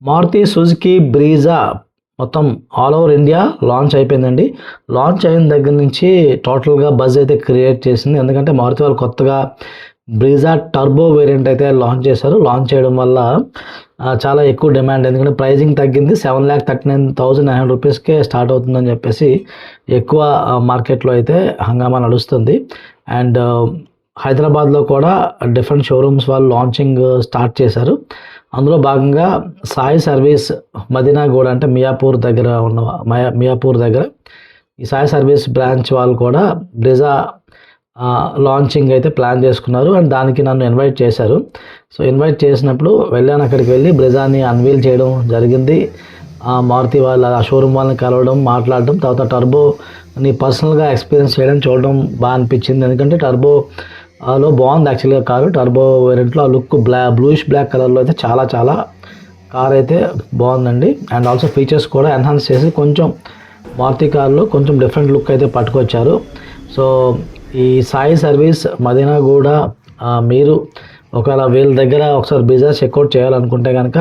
Maruti Suzuki Brezza మొత్తం all over India launch అయిపోయిందండి. Launch అయిన దగ్గర నుంచి టోటల్గా బజ్ అయితే క్రియేట్ చేసింది. ఎందుకంటే మారుతి వాళ్ళు కొత్తగా బ్రీజా టర్బో వేరియంట్ అయితే లాంచ్ చేశారు. లాంచ్ చేయడం వల్ల చాలా ఎక్కువ డిమాండ్, ఎందుకంటే ప్రైజింగ్ తగ్గింది. 7,39,900 రూపీస్కే స్టార్ట్ అవుతుందని చెప్పేసి ఎక్కువ మార్కెట్లో అయితే హంగామా నడుస్తుంది. అండ్ హైదరాబాద్లో కూడా డిఫరెంట్ షోరూమ్స్ వాళ్ళు లాంచింగ్ స్టార్ట్ చేశారు. అందులో భాగంగా సాయి సర్వీస్ మదీనాగూడ అంటే మియాపూర్ దగ్గర మియాపూర్ దగ్గర ఈ సాయి సర్వీస్ బ్రాంచ్ వాళ్ళు కూడా బ్రిజా లాంచింగ్ అయితే ప్లాన్ చేసుకున్నారు. అండ్ దానికి నన్ను ఇన్వైట్ చేశారు. సో ఇన్వైట్ చేసినప్పుడు వెళ్ళాను, అక్కడికి వెళ్ళి బ్రిజాని అన్వీల్ చేయడం జరిగింది. మారుతి వాళ్ళ ఆ షోరూమ్ వాళ్ళని కలవడం, మాట్లాడడం, తర్వాత టర్బోని పర్సనల్గా ఎక్స్పీరియన్స్ చేయడం, చూడడం బాగా అనిపించింది. ఎందుకంటే టర్బోలో బాగుంది యాక్చువల్గా కారు. టర్బో వేరియంట్లో ఆ లుక్ బ్లూయిష్ బ్లాక్ కలర్లో అయితే చాలా కార్ అయితే బాగుందండి. అండ్ ఆల్సో ఫీచర్స్ కూడా ఎన్హాన్స్ చేసి కొంచెం మారుతి కార్లో కొంచెం డిఫరెంట్ లుక్ అయితే పట్టుకొచ్చారు. సో ఈ సాయి సర్వీస్ మదీనాగూడ మీరు ఒకవేళ వీళ్ళ దగ్గర ఒకసారి బిజినెస్ చెక్అవుట్ చేయాలనుకుంటే కనుక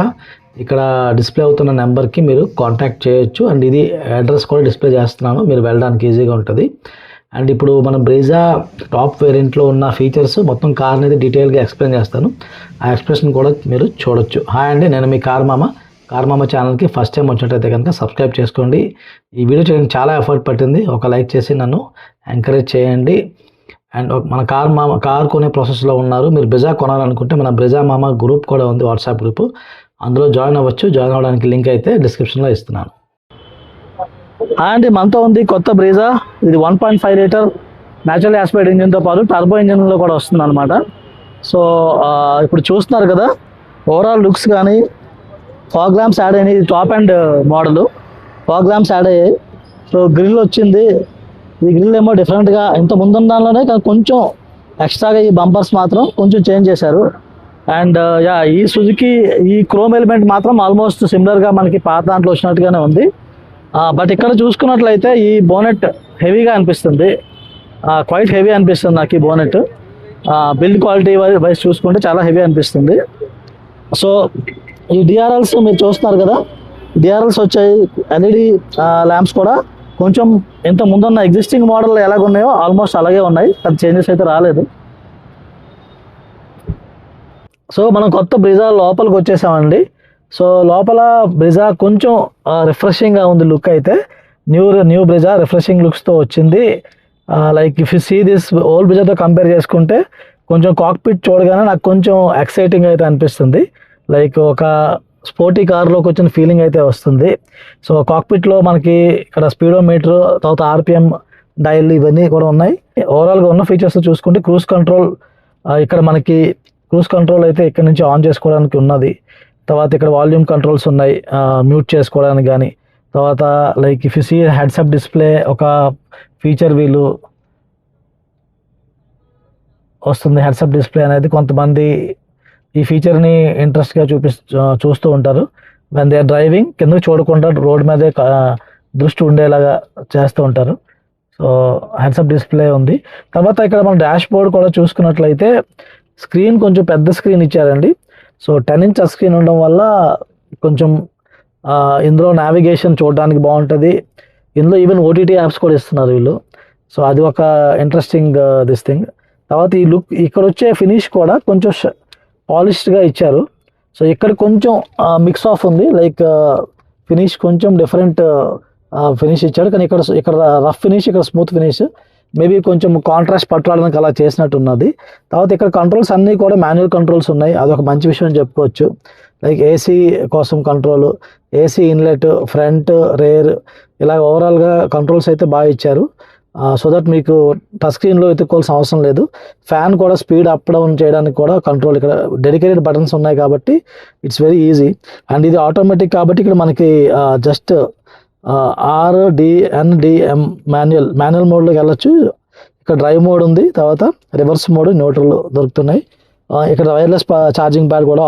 ఇక్కడ డిస్ప్లే అవుతున్న నెంబర్కి మీరు కాంటాక్ట్ చేయొచ్చు. అండ్ ఇది అడ్రస్ కూడా డిస్ప్లే చేస్తున్నాను, మీరు వెళ్ళడానికి ఈజీగా ఉంటుంది. అండ్ ఇప్పుడు మనం బ్రీజా టాప్ వేరియంట్లో ఉన్న ఫీచర్స్ మొత్తం కార్ని అయితే డీటెయిల్గా ఎక్స్ప్లెయిన్ చేస్తాను. ఆ ఎక్స్ప్రెషన్ కూడా మీరు చూడొచ్చు. హాయ్ అండి, నేను మీ కార్ మామ ఛానల్కి ఫస్ట్ టైం వచ్చినట్టయితే కనుక సబ్స్క్రైబ్ చేసుకోండి. ఈ వీడియో చేయడానికి చాలా ఎఫర్ట్ పట్టింది. ఒక లైక్ చేసి నన్ను ఎంకరేజ్ చేయండి. అండ్ మన కార్ కొనే ప్రాసెస్లో ఉన్నారు, మీరు బ్రిజా కొనాలనుకుంటే మన బ్రిజా మామ గ్రూప్ కూడా ఉంది, వాట్సాప్ గ్రూప్, అందులో జాయిన్ అవ్వచ్చు. జాయిన్ అవ్వడానికి లింక్ అయితే డిస్క్రిప్షన్లో ఇస్తున్నాను. అండి మనతో ఉంది కొత్త బ్రీజా. ఇది 1.5 లీటర్ న్యాచురల్ యాస్పైడ్ ఇంజిన్తో పాటు టర్బో ఇంజిన్లో కూడా వస్తుంది అనమాట. సో ఇప్పుడు చూస్తున్నారు కదా, ఓవరాల్ లుక్స్ కానీ ఫాగ్ ల్యాంప్స్ యాడ్ అయినాయి. Top and model fog lamps add అయ్యాయి. సో గ్రిల్ వచ్చింది. ఈ గ్రిల్ ఏమో డిఫరెంట్గా ఇంత ముందున్న దానిలోనే కొంచెం ఎక్స్ట్రాగా ఈ బంపర్స్ మాత్రం కొంచెం చేంజ్ చేశారు. అండ్ ఈ సుజుకి ఈ క్రోమ్ ఎలిమెంట్ మాత్రం ఆల్మోస్ట్ సిమిలర్గా మనకి పాత దాంట్లో వచ్చినట్టుగానే ఉంది. బట్ ఇక్కడ చూసుకున్నట్లయితే ఈ బోనెట్ హెవీగా అనిపిస్తుంది, క్వైట్ హెవీ అనిపిస్తుంది నాకు ఈ బోనెట్. బిల్డ్ క్వాలిటీ వైజ్ చూసుకుంటే చాలా హెవీ అనిపిస్తుంది. సో ఈ డిఆర్ఎల్స్ మీరు చూస్తున్నారు కదా, డిఆర్ఎల్స్ వచ్చాయి. ఎల్ఈడి ల్యాంప్స్ కూడా కొంచెం ఇంత ముందున్న ఎగ్జిస్టింగ్ మోడల్ ఎలాగున్నాయో ఆల్మోస్ట్ అలాగే ఉన్నాయి, అది చేంజెస్ అయితే రాలేదు. సో మనం కొత్త బ్రిజా లోపలికి వచ్చేసామండి. సో లోపల బ్రిజా కొంచెం రిఫ్రెషింగ్గా ఉంది లుక్ అయితే. న్యూ బ్రిజా రిఫ్రెషింగ్ లుక్స్తో వచ్చింది. Like if you see this old బ్రిజాతో కంపేర్ చేసుకుంటే కొంచెం కాక్పిట్ చూడగానే నాకు కొంచెం ఎక్సైటింగ్ అయితే అనిపిస్తుంది. లైక్ ఒక స్పోర్టీ కార్లోకి వచ్చిన ఫీలింగ్ అయితే వస్తుంది. సో కాక్పిట్లో మనకి ఇక్కడ స్పీడోమీటర్, తర్వాత ఆర్పిఎం డయల్ ఇవన్నీ కూడా ఉన్నాయి. ఓవరాల్గా ఉన్న ఫీచర్స్ చూసుకుంటే క్రూజ్ కంట్రోల్, ఇక్కడ మనకి క్రూజ్ కంట్రోల్ అయితే ఇక్కడ నుంచి ఆన్ చేసుకోవడానికి ఉన్నది. తర్వాత ఇక్కడ వాల్యూమ్ కంట్రోల్స్ ఉన్నాయి, మ్యూట్ చేసుకోవడానికి కానీ. తర్వాత like if you see heads up display ఒక ఫీచర్ వీళ్ళు వస్తుంది. హెడ్సప్ డిస్ప్లే అనేది కొంతమంది ఈ ఫీచర్ని ఇంట్రెస్ట్గా చూస్తూ ఉంటారు. వెన్ దే ఆర్ డ్రైవింగ్ కిందకు చూడకుండా రోడ్ మీదే దృష్టి ఉండేలాగా చేస్తూ ఉంటారు. సో హెడ్సప్ డిస్ప్లే ఉంది. తర్వాత ఇక్కడ మన డాష్ బోర్డ్ కూడా చూసుకున్నట్లయితే స్క్రీన్ కొంచెం పెద్ద స్క్రీన్ ఇచ్చారండి. సో 10 ఇంచ్ స్క్రీన్ ఉండడం వల్ల కొంచెం ఇందులో నావిగేషన్ చూడడానికి బాగుంటుంది. ఇందులో ఈవెన్ ఓటీటీ యాప్స్ కూడా ఇస్తున్నారు వీళ్ళు. సో అది ఒక ఇంట్రెస్టింగ్ దిస్ థింగ్. తర్వాత ఈ లుక్ ఇక్కడ వచ్చే ఫినిష్ కూడా కొంచెం పాలిష్డ్గా ఇచ్చారు. సో ఇక్కడ కొంచెం మిక్స్ ఆఫ్ ఉంది, లైక్ ఫినిష్ కొంచెం డిఫరెంట్ ఫినిష్ ఇచ్చాడు. కానీ ఇక్కడ రఫ్ ఫినిష్, ఇక్కడ స్మూత్ ఫినిష్. మేబీ కొంచెం కాంట్రాస్ట్ పట్టుకోవడానికి అలా చేసినట్టు ఉన్నది. తర్వాత ఇక్కడ కంట్రోల్స్ అన్నీ కూడా మాన్యువల్ కంట్రోల్స్ ఉన్నాయి, అదొక మంచి విషయం చెప్పుకోవచ్చు. లైక్ ఏసీ కోసం control, AC inlet, front, rare, ఇలా ఓవరాల్గా కంట్రోల్స్ అయితే బాగా ఇచ్చారు. సో దట్ మీకు టచ్ స్క్రీన్లో వెతుక్కోవాల్సిన అవసరం లేదు. ఫ్యాన్ కూడా స్పీడ్ అప్ డౌన్ చేయడానికి కూడా కంట్రోల్, ఇక్కడ డెడికేటెడ్ బటన్స్ ఉన్నాయి కాబట్టి ఇట్స్ వెరీ ఈజీ. అండ్ ఇది ఆటోమేటిక్ కాబట్టి ఇక్కడ మనకి జస్ట్ RDNDM మాన్యువల్ మోడ్లోకి వెళ్ళొచ్చు. ఇక్కడ డ్రైవ్ మోడ్ ఉంది, తర్వాత రివర్స్ మోడ్, న్యూట్రల్ దొరుకుతున్నాయి. ఇక్కడ వైర్లెస్ ఛార్జింగ్ ప్యాడ్ కూడా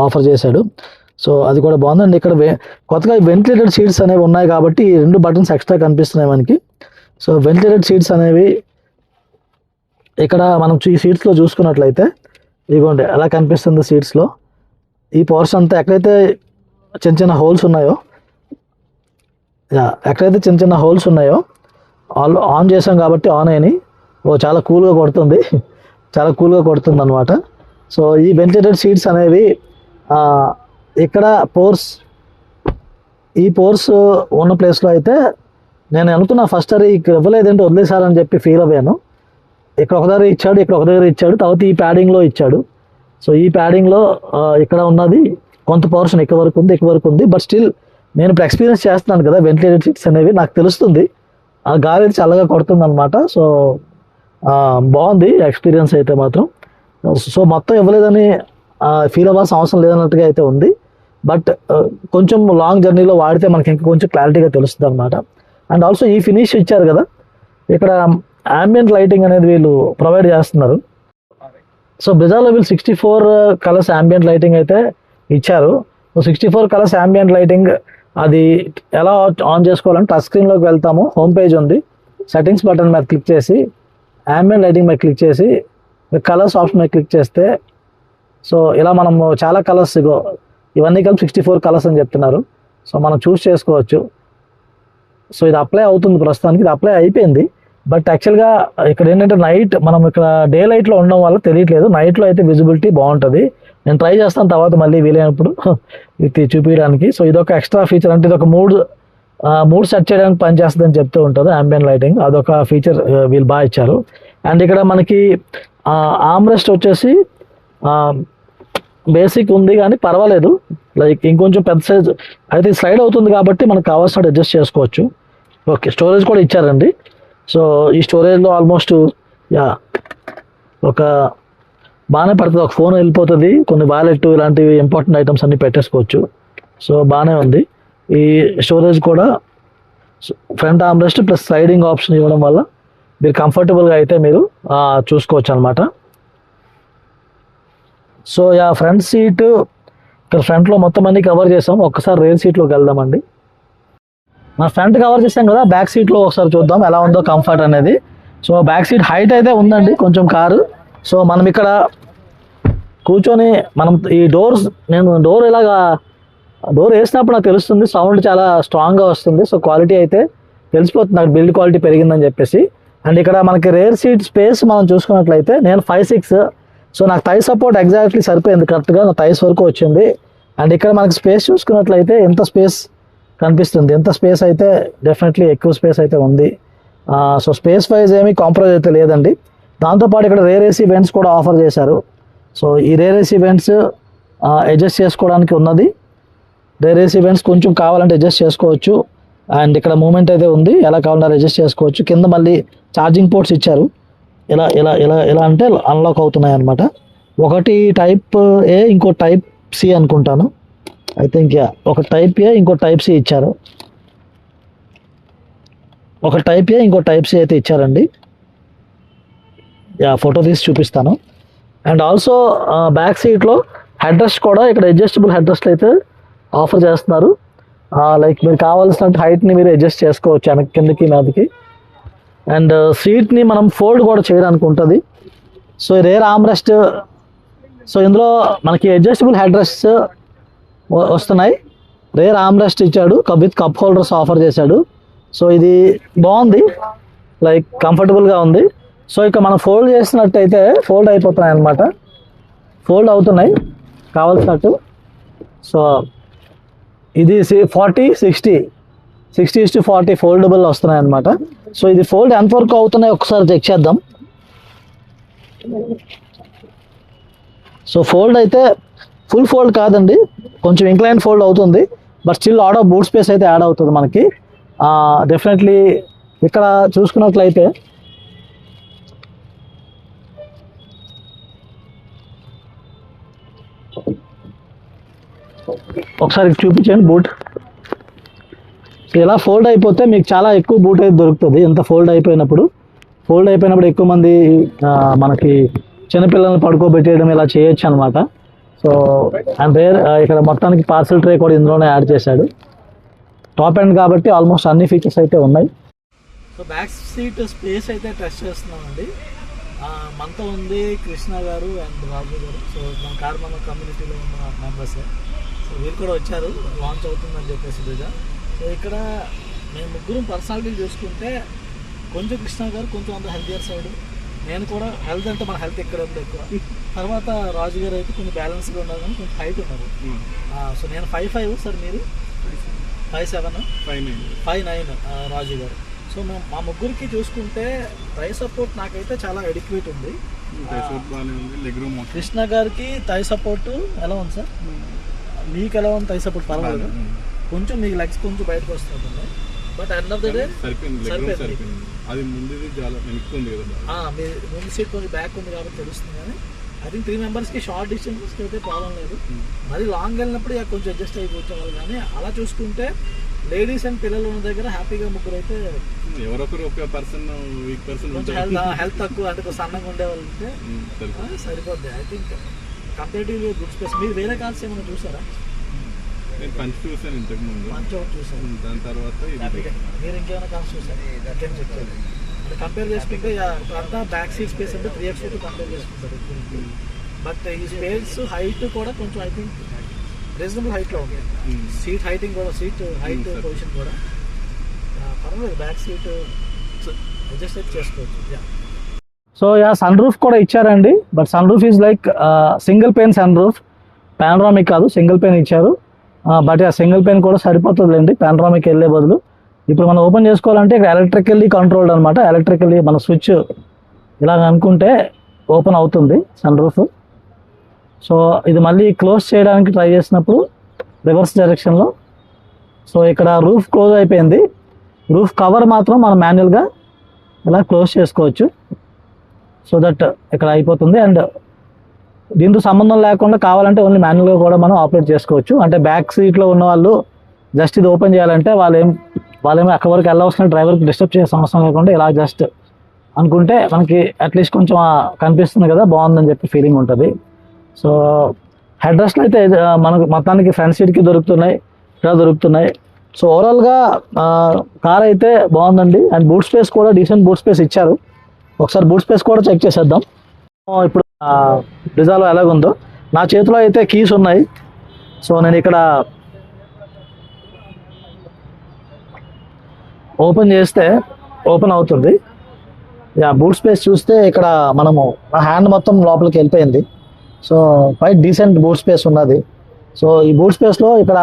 ఆఫర్ చేశాడు. సో అది కూడా బాగుంది. అండ్ ఇక్కడ కొత్తగా వెంటిలేటెడ్ సీట్స్ అనేవి ఉన్నాయి కాబట్టి ఈ 2 బటన్స్ ఎక్స్ట్రా కనిపిస్తున్నాయి మనకి. సో వెంటిలేటెడ్ సీట్స్ అనేవి ఇక్కడ మనం ఈ సీట్స్లో చూసుకున్నట్లయితే ఇదిగోండి ఎలా కనిపిస్తుంది. సీట్స్లో ఈ పోర్షన్ అంతా ఎక్కడైతే చిన్న చిన్న హోల్స్ ఉన్నాయో, ఎక్కడైతే చిన్న చిన్న హోల్స్ ఉన్నాయో ఆన్ చేసాం కాబట్టి ఆన్ అయినాయి. చాలా కూల్గా కొడుతుంది, చాలా కూల్గా కొడుతుంది అనమాట. సో ఈ వెంటిలేటెడ్ సీట్స్ అనేవి ఇక్కడ ఈ పోర్స్ ఉన్న ప్లేస్లో అయితే నేను అనుకున్నా ఫస్ట్ అది ఇక్కడ ఇవ్వలేదంటే వదిలేసారని చెప్పి ఫీల్ అయ్యాను. ఇక్కడ ఒక దగ్గర ఇచ్చాడు, ఇక్కడ ఒక దగ్గర ఇచ్చాడు, తర్వాత ఈ ప్యాడింగ్లో ఇచ్చాడు. సో ఈ ప్యాడింగ్లో ఇక్కడ ఉన్నది కొంత పోర్షన్ ఎక్కువ వరకు ఉంది. బట్ స్టిల్ నేను ఇప్పుడు ఎక్స్పీరియన్స్ చేస్తున్నాను కదా వెంటిలేటెడ్ సీట్స్ అనేవి, నాకు తెలుస్తుంది ఆ గాలి చల్లగా కొడుతుంది అనమాట. సో బాగుంది ఎక్స్పీరియన్స్ అయితే మాత్రం. సో మొత్తం ఇవ్వలేదని ఫీల్ అవ్వాల్సిన అవసరం లేదన్నట్టుగా అయితే ఉంది. బట్ కొంచెం లాంగ్ జర్నీలో వాడితే మనకి ఇంకా కొంచెం క్లారిటీగా తెలుస్తుంది అనమాట. అండ్ ఆల్సో ఈ ఫినిష్ ఇచ్చారు కదా, ఇక్కడ ambient లైటింగ్ అనేది వీళ్ళు ప్రొవైడ్ చేస్తున్నారు. సో బ్రిజాలో వీళ్ళు 64 కలర్స్ ambient లైటింగ్ అయితే ఇచ్చారు. సో 64 కలర్స్ ambient లైటింగ్ అది ఎలా ఆన్ చేసుకోవాలంటే టచ్ స్క్రీన్లోకి వెళ్తాము, హోమ్ పేజ్ ఉంది, సెట్టింగ్స్ బటన్ మీద క్లిక్ చేసి ambient లైటింగ్ మీద క్లిక్ చేసి కలర్స్ ఆప్షన్ మీద క్లిక్ చేస్తే సో ఇలా మనం చాలా కలర్స్ ఇవన్నీ కలిపి 64 కలర్స్ అని చెప్తున్నారు. సో మనం చూస్ చేసుకోవచ్చు. సో ఇది అప్లై అవుతుంది, ప్రస్తుతానికి ఇది అప్లై అయిపోయింది. బట్ యాక్చువల్గా ఇక్కడ ఏంటంటే నైట్ మనం ఇక్కడ డే లైట్లో ఉండడం వల్ల తెలియట్లేదు, నైట్లో అయితే విజిబిలిటీ బాగుంటుంది. నేను ట్రై చేస్తాను తర్వాత మళ్ళీ వీలైనప్పుడు ఇది చూపించడానికి. సో ఇదొక ఎక్స్ట్రా ఫీచర్, అంటే ఇదొక మూడ్ సెట్ చేయడానికి పనిచేస్తుంది అని చెప్తూ ఉంటారు ambient లైటింగ్, అదొక ఫీచర్ వీళ్ళు బాగా ఇచ్చారు. అండ్ ఇక్కడ మనకి ఆర్మ్రెస్ట్ వచ్చేసి బేసిక్ ఉంది కానీ పర్వాలేదు, లైక్ ఇంకొంచెం పెద్ద సైజ్ అయితే స్లైడ్ అవుతుంది కాబట్టి మనకు కావాల్సినట్టు అడ్జస్ట్ చేసుకోవచ్చు. ఓకే, స్టోరేజ్ కూడా ఇచ్చారండి. సో ఈ స్టోరేజ్లో ఆల్మోస్ట్ ఒక బాగానే పడుతుంది, ఒక ఫోన్ వెళ్ళిపోతుంది, కొన్ని వాలెట్ ఇలాంటివి ఇంపార్టెంట్ ఐటమ్స్ అన్ని పెట్టేసుకోవచ్చు. సో బాగానే ఉంది. ఈ స్టోరేజ్ కూడా front armrest plus sliding option ఇవ్వడం వల్ల మీరు కంఫర్టబుల్గా అయితే మీరు చూసుకోవచ్చు అనమాట. సో ఫ్రంట్ సీట్ ఇక్కడ ఫ్రంట్లో మొత్తం అన్ని కవర్ చేసాం. ఒక్కసారి రేర్ సీట్లోకి వెళ్దామండి. మన ఫ్రంట్ కవర్ చేసాం కదా, బ్యాక్ సీట్లో ఒకసారి చూద్దాం ఎలా ఉందో కంఫర్ట్ అనేది. సో బ్యాక్ సీట్ హైట్ అయితే ఉందండి కొంచెం కారు. సో మనం ఇక్కడ కూర్చొని మనం ఈ డోర్ వేసినప్పుడు నాకు తెలుస్తుంది, సౌండ్ చాలా స్ట్రాంగ్గా వస్తుంది. సో క్వాలిటీ అయితే తెలిసిపోతుంది నాకు, బిల్డ్ క్వాలిటీ పెరిగిందని చెప్పేసి. అండ్ ఇక్కడ మనకి రేర్ సీట్ స్పేస్ మనం చూసుకున్నట్లయితే నేను 5'6", సో నాకు థై సపోర్ట్ ఎగ్జాక్ట్లీ సరిపోయింది, కరెక్ట్గా నా థైస్ వరకు వచ్చింది. అండ్ ఇక్కడ మనకి స్పేస్ చూసుకున్నట్లయితే ఎంత స్పేస్ కనిపిస్తుంది, ఎంత స్పేస్ అయితే డెఫినెట్లీ ఎక్కువ స్పేస్ అయితే ఉంది. సో స్పేస్ వైజ్ ఏమీ కాంప్రమైజ్ అయితే లేదండి. దాంతోపాటు ఇక్కడ రేర్ ఏసీ వెంట్స్ కూడా ఆఫర్ చేశారు. సో ఈ రేర్ ఏసీ వెంట్స్ అడ్జస్ట్ చేసుకోవడానికి ఉన్నది. రేర్ ఏసీ వెంట్స్ కొంచెం కావాలంటే అడ్జస్ట్ చేసుకోవచ్చు. అండ్ ఇక్కడ మూమెంట్ అయితే ఉంది, ఎలా కావాలంటే అడ్జస్ట్ చేసుకోవచ్చు. కింద మళ్ళీ ఛార్జింగ్ పోర్ట్స్ ఇచ్చారు, ఇలా ఇలా ఇలా ఇలా అంటే అన్లాక్ అవుతున్నాయి అనమాట. ఒకటి టైప్ ఏ, ఇంకో టైప్ సి అనుకుంటాను. ఐ థింక్ ఒక టైప్ ఏ, ఇంకో టైప్ సి ఇచ్చారు. ఒక టైప్ ఏ, ఇంకో టైప్ సి అయితే ఇచ్చారండి. ఫోటో తీసి చూపిస్తాను. అండ్ ఆల్సో బ్యాక్ సీట్లో హెడ్ రెస్ట్ కూడా ఇక్కడ అడ్జస్టబుల్ హెడ్ రెస్ట్ అయితే ఆఫర్ చేస్తున్నారు. లైక్ మీరు కావాల్సిన హైట్ని మీరు అడ్జస్ట్ చేసుకోవచ్చు వెనక్కి కిందకి మీదకి. అండ్ సీట్ని మనం ఫోల్డ్ కూడా చేయడానికి ఉంటుంది. సో రేర్ ఆర్మ్రెస్ట్, సో ఇందులో మనకి అడ్జస్టబుల్ హెడ్ రెస్ట్ వస్తున్నాయి. రేర్ ఆర్మ్రెస్ట్ ఇచ్చాడు, విత్ కప్ హోల్డర్స్ ఆఫర్ చేశాడు. సో ఇది బాగుంది, లైక్ కంఫర్టబుల్గా ఉంది. సో ఇక మనం ఫోల్డ్ చేసినట్టయితే ఫోల్డ్ అయిపోతున్నాయి అనమాట, ఫోల్డ్ అవుతున్నాయి కావాల్సినట్టు. సో ఇది 60:40 ఫోల్డబుల్ వస్తున్నాయి అనమాట. సో ఇది ఫోల్డ్ ఎంతవరకు అవుతున్నాయి ఒకసారి చెక్ చేద్దాం. సో ఫోల్డ్ అయితే ఫుల్ ఫోల్డ్ కాదండి, కొంచెం ఇంక్లైన్ ఫోల్డ్ అవుతుంది. But still add of boot space అయితే యాడ్ అవుతుంది మనకి డెఫినెట్లీ. ఇక్కడ చూసుకున్నట్లయితే ఒకసారి చూపించండి బూట్. ఇలా ఫోల్డ్ అయిపోతే మీకు చాలా ఎక్కువ బూట్ అయితే దొరుకుతుంది. ఎంత ఫోల్డ్ అయిపోయినప్పుడు ఎక్కువ మంది మనకి చిన్నపిల్లల్ని పడుకోబెట్టేయడం ఇలా చేయొచ్చు అనమాట. సో అండ్ ఇక్కడ మొత్తానికి పార్సల్ ట్రే కూడా ఇందులోనే యాడ్ చేశాడు. టాప్ ఎండ్ కాబట్టి ఆల్మోస్ట్ అన్ని ఫీచర్స్ అయితే ఉన్నాయి. సో బ్యాక్ సీట్ స్పేస్ అయితే టెస్ట్ చేస్తున్నామండి. మనతో ఉంది కృష్ణ గారు అండ్ రాజు గారు. సో మన కమ్యూనిటీలో ఉన్న మెంబర్సే. సో సో వీళ్ళు కూడా వచ్చారు, లాంచ్ అవుతుందని చెప్పేసి బ్రిజా. సో ఇక్కడ మేము ముగ్గురం పర్సనాలిటీ చూసుకుంటే కొంచెం కృష్ణ గారు కొంచెం అంత హెల్తియర్ సైడ్, నేను కూడా హెల్త్ అంటే మన హెల్త్ ఇక్కడ ఉంది ఎక్కువ. తర్వాత రాజు గారు అయితే కొంచెం బ్యాలెన్స్గా ఉన్నారు కానీ కొంచెం హైట్ ఉన్నారు. సో నేను 5'5", సార్ మీరు 5'7", 5'9" రాజు గారు. సో మా ముగ్గురికి చూసుకుంటే థై సపోర్ట్ నాకైతే చాలా ఎడిక్వేట్ ఉంది. కృష్ణ గారికి థై సపోర్ట్ ఎలా ఉంది సార్? మీకు ఎలా ఉంది థై సపోర్ట్? పర్వాలేదు, కొంచెం మీకు లెగ్స్ కొంచెం బయటకు వస్తుంది. But end of the day అది ముందు సీట్ కొంచెం బ్యాక్ ఉంది కాబట్టి తెలుస్తుంది. కానీ ఐ థింక్ 3 మెంబర్స్కి షార్ట్ డిస్టెన్స్కి అయితే ప్రాబ్లం లేదు. మరి లాంగ్ వెళ్ళినప్పుడు కొంచెం అడ్జస్ట్ అయిపోయేవాళ్ళు. కానీ అలా చూసుకుంటే లేడీస్ అండ్ పిల్లలు ఉన్న దగ్గర హ్యాపీగా ముగ్గురు అయితే ఎవరొకరు ఒక పర్సన్ వీక్ పర్సన్ కొంచెం హెల్త్ తక్కువ అంటే కొంచెం సన్నగా ఉండేవాళ్ళు ఉంటే సరిపోద్ది. I think comparatively good space. మీరు వేరే కార్స్ ఏమైనా చూసారా? నేను పంచ్ చూసాను ఇంతకు ముందు, పంచ్ ఒకటి చూసాను. దాని తర్వాత మీరు ఇంకేమైనా కార్స్ చూసారు? ఇంకేం చెప్తారు అంటే కంపేర్ చేసుకుంటే అంతా బ్యాక్ సీట్ స్పేస్ అంటే 3x కంపేర్ చేసుకుంటారు. బట్ ఈ స్పేస్ హైట్ కూడా కొంచెం ఐ థింక్ రీజనబుల్ హైట్లో ఉంది. సీట్ హైటింగ్ కూడా, సీట్ హైట్ పొజిషన్ కూడా పర్వాలేదు. బ్యాక్ సీట్ అడ్జస్ట్ అయితే చేసుకోవచ్చు. సో సన్ రూఫ్ కూడా ఇచ్చారండి. But sunroof is like single pane sunroof, panoramic కాదు, సింగిల్ పెయిన్ ఇచ్చారు. బట్ సింగిల్ పెయిన్ కూడా సరిపోతుందిలేండి పానరామిక్ వెళ్ళే బదులు. ఇప్పుడు మనం ఓపెన్ చేసుకోవాలంటే ఇక్కడ ఎలక్ట్రికల్లీ కంట్రోల్డ్ అనమాట. ఎలక్ట్రికల్లీ మన స్విచ్ ఇలాగ అనుకుంటే ఓపెన్ అవుతుంది సన్ రూఫ్. సో ఇది మళ్ళీ క్లోజ్ చేయడానికి ట్రై చేసినప్పుడు రివర్స్ డైరెక్షన్లో. సో ఇక్కడ రూఫ్ క్లోజ్ అయిపోయింది. రూఫ్ కవర్ మాత్రం మనం మాన్యువల్గా ఇలా క్లోజ్ చేసుకోవచ్చు. సో దట్ ఇక్కడ అయిపోతుంది. అండ్ దీంతో సంబంధం లేకుండా కావాలంటే ఓన్లీ మాన్యువల్గా కూడా మనం ఆపరేట్ చేసుకోవచ్చు. అంటే బ్యాక్ సీట్లో ఉన్న వాళ్ళు జస్ట్ ఇది ఓపెన్ చేయాలంటే వాళ్ళేమో అక్కడి వరకు వెళ్ళవలసిన డ్రైవర్కి డిస్టర్బ్ చేసే అవసరం లేకుండా ఇలా జస్ట్ అనుకుంటే మనకి అట్లీస్ట్ కొంచెం కనిపిస్తుంది కదా, బాగుందని చెప్పి ఫీలింగ్ ఉంటుంది. సో హెడ్ రెస్ట్లు అయితే మనకు మొత్తానికి ఫ్రంట్ సీట్కి దొరుకుతున్నాయి, ఇక్కడ దొరుకుతున్నాయి. సో ఓవరాల్గా కార్ అయితే బాగుందండి. అండ్ బూట్ స్పేస్ కూడా డీసెంట్ బూట్ స్పేస్ ఇచ్చారు. ఒకసారి బూట్ స్పేస్ కూడా చెక్ చేసేద్దాం. ఇప్పుడు బ్రిజాలో ఎలాగుందో. నా చేతిలో అయితే కీస్ ఉన్నాయి. సో నేను ఇక్కడ ఓపెన్ చేస్తే ఓపెన్ అవుతుంది. బూట్ స్పేస్ చూస్తే ఇక్కడ మనము నా హ్యాండ్ మొత్తం లోపలికి వెళ్ళిపోయింది. So quite decent boot space ఉన్నది. సో ఈ బూట్ స్పేస్లో ఇక్కడ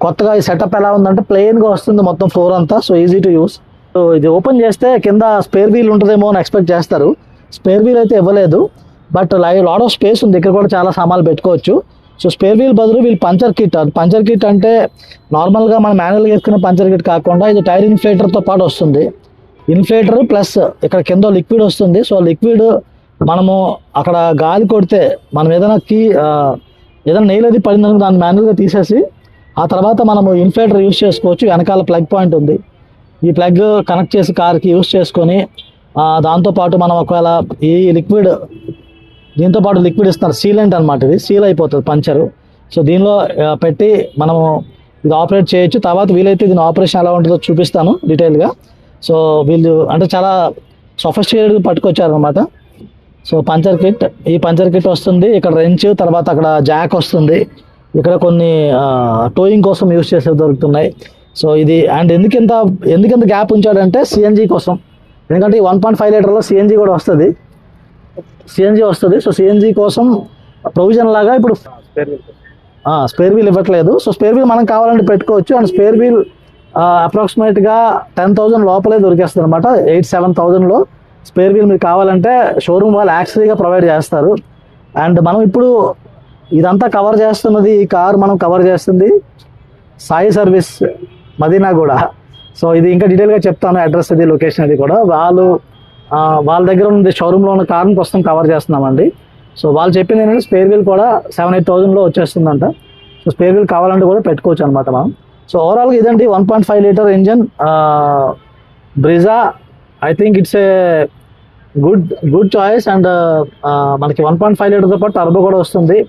కొత్తగా ఈ సెటప్ ఎలా ఉందంటే ప్లెయిన్గా వస్తుంది మొత్తం ఫ్లోర్ అంతా. So easy to use. So ఇది ఓపెన్ చేస్తే కింద స్పేర్ వీల్ ఉంటుందేమో అని ఎక్స్పెక్ట్ చేస్తారు. స్పేర్ వీల్ అయితే ఇవ్వలేదు. బట్ లాట్ ఆఫ్ స్పేస్ ఉంది. ఇక్కడ కూడా చాలా సామాన్లు పెట్టుకోవచ్చు. సో స్పేర్ వీల్ బదులు వీళ్ళు పంచర్ కిట్. పంచర్ కిట్ అంటే నార్మల్గా మనం మాన్యువల్గా వేసుకునే పంచర్ కిట్ కాకుండా ఇది టైర్ ఇన్ఫ్లేటర్తో పాటు వస్తుంది. ఇన్ఫ్లేటర్ ప్లస్ ఇక్కడ కింద లిక్విడ్ వస్తుంది. సో లిక్విడ్ మనము అక్కడ గాలి కొడితే మనం ఏదైనా ఏదైనా నెయిల్ అది పడిందని దాన్ని మాన్యువల్గా తీసేసి ఆ తర్వాత మనము ఇన్ఫ్లేటర్ యూస్ చేసుకోవచ్చు. వెనకాల ప్లగ్ పాయింట్ ఉంది. ఈ ప్లగ్ కనెక్ట్ చేసి కార్కి యూస్ చేసుకొని దాంతోపాటు మనం ఒకవేళ ఈ లిక్విడ్ దీంతోపాటు లిక్విడ్ ఇస్తున్నారు, సీలెంట్ అనమాట. ఇది సీల్ అయిపోతుంది పంచరు. సో దీనిలో పెట్టి మనము ఇది ఆపరేట్ చేయొచ్చు. తర్వాత వీలైతే దీని ఆపరేషన్ ఎలా ఉంటుందో చూపిస్తాను డీటెయిల్గా. సో వీళ్ళు అంటే చాలా సొఫిస్టికేటెడ్ పట్టుకొచ్చారనమాట. సో పంచర్ కిట్, ఈ పంచర్ కిట్ వస్తుంది. ఇక్కడ రెంచ్, తర్వాత అక్కడ జాక్ వస్తుంది. ఇక్కడ కొన్ని టోయింగ్ కోసం యూస్ చేసేవి దొరుకుతున్నాయి. సో ఇది అండ్ ఎందుకంత గ్యాప్ ఉంచాడంటే సిఎన్జీ కోసం. ఎందుకంటే ఈ 1.5 లీటర్లో సిఎన్జీ కూడా వస్తుంది. సో సిఎన్జీ కోసం ప్రొవిజన్ లాగా ఇప్పుడు స్పేర్ వీల్ ఇవ్వట్లేదు. సో స్పేర్ వీల్ మనం కావాలంటే పెట్టుకోవచ్చు. అండ్ స్పేర్ వీల్ అప్రాక్సిమేట్గా 10,000 లోపలే దొరికేస్తుంది అనమాట. 8-7,000లో స్పేర్ వీల్ మీరు కావాలంటే షోరూమ్ వాళ్ళు యాక్చువల్గా ప్రొవైడ్ చేస్తారు. అండ్ మనం ఇప్పుడు ఇదంతా కవర్ చేస్తున్నది, ఈ కార్ మనం కవర్ చేస్తుంది సాయి సర్వీస్ మదీనాగూడ. సో ఇది ఇంకా డీటెయిల్గా చెప్తాను, అడ్రస్ అది, లొకేషన్ అది కూడా. వాళ్ళ దగ్గర ఉంది షోరూంలో ఉన్న కార్ని ప్రస్తుతం కవర్ చేస్తున్నామండి. సో వాళ్ళు చెప్పింది ఏంటంటే స్పేర్ వీల్ కూడా 7-8,000లో వచ్చేస్తుందంట. సో స్పేర్ వీల్ కావాలంటే కూడా పెట్టుకోవచ్చు అనమాట మనం. సో ఓవరాల్గా ఇదండి 1.5 litre engine Brezza. I think it's a good choice. And మనకి 1.5 లీటర్తో పాటు టర్బో కూడా వస్తుంది.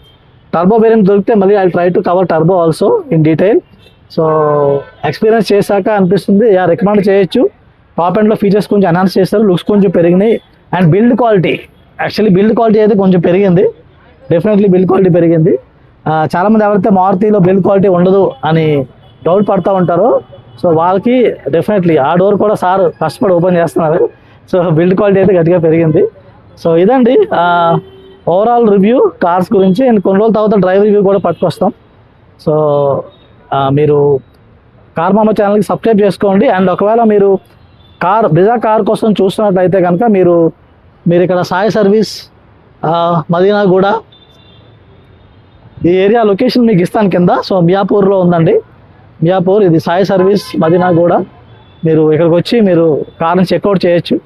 టర్బో వేరియంట్ దొరికితే మళ్ళీ I try to cover turbo also in detail. So experience చేశాక అనిపిస్తుంది రికమెండ్ చేయొచ్చు. టాప్ ఎండ్లో ఫీచర్స్ కొంచెం ఎన్హాన్స్ చేస్తారు, లుక్స్ కొంచెం పెరిగినాయి. అండ్ బిల్డ్ క్వాలిటీ అయితే కొంచెం పెరిగింది. డెఫినెట్లీ బిల్డ్ క్వాలిటీ పెరిగింది. చాలామంది ఎవరైతే మారుతిలో బిల్డ్ క్వాలిటీ ఉండదు అని డౌట్ పడుతూ ఉంటారో సో వాళ్ళకి డెఫినెట్లీ ఆ డోర్ కూడా సార్ కష్టపడి ఓపెన్ చేస్తున్నారు. సో బిల్డ్ క్వాలిటీ అయితే గట్టిగా పెరిగింది. సో ఇదండి ఓవరాల్ రివ్యూ కార్స్ గురించి. అండ్ కొన్ని రోజుల తర్వాత డ్రైవ్ రివ్యూ కూడా పట్టుకొస్తాం. సో మీరు కార్ మామ ఛానల్కి సబ్స్క్రైబ్ చేసుకోండి. అండ్ ఒకవేళ మీరు బ్రిజా కార్ కోసం చూస్తున్నట్లయితే కనుక మీరు ఇక్కడ సాయి సర్వీస్ మదీనాగూడ ఈ ఏరియా లొకేషన్ మీకు ఇస్తాను కింద. సో మియాపూర్లో ఉందండి, మియాపూర్. ఇది సాయి సర్వీస్ మదీనాగూడ. మీరు ఇక్కడికి వచ్చి మీరు కార్ని చెక్అవుట్ చేయొచ్చు.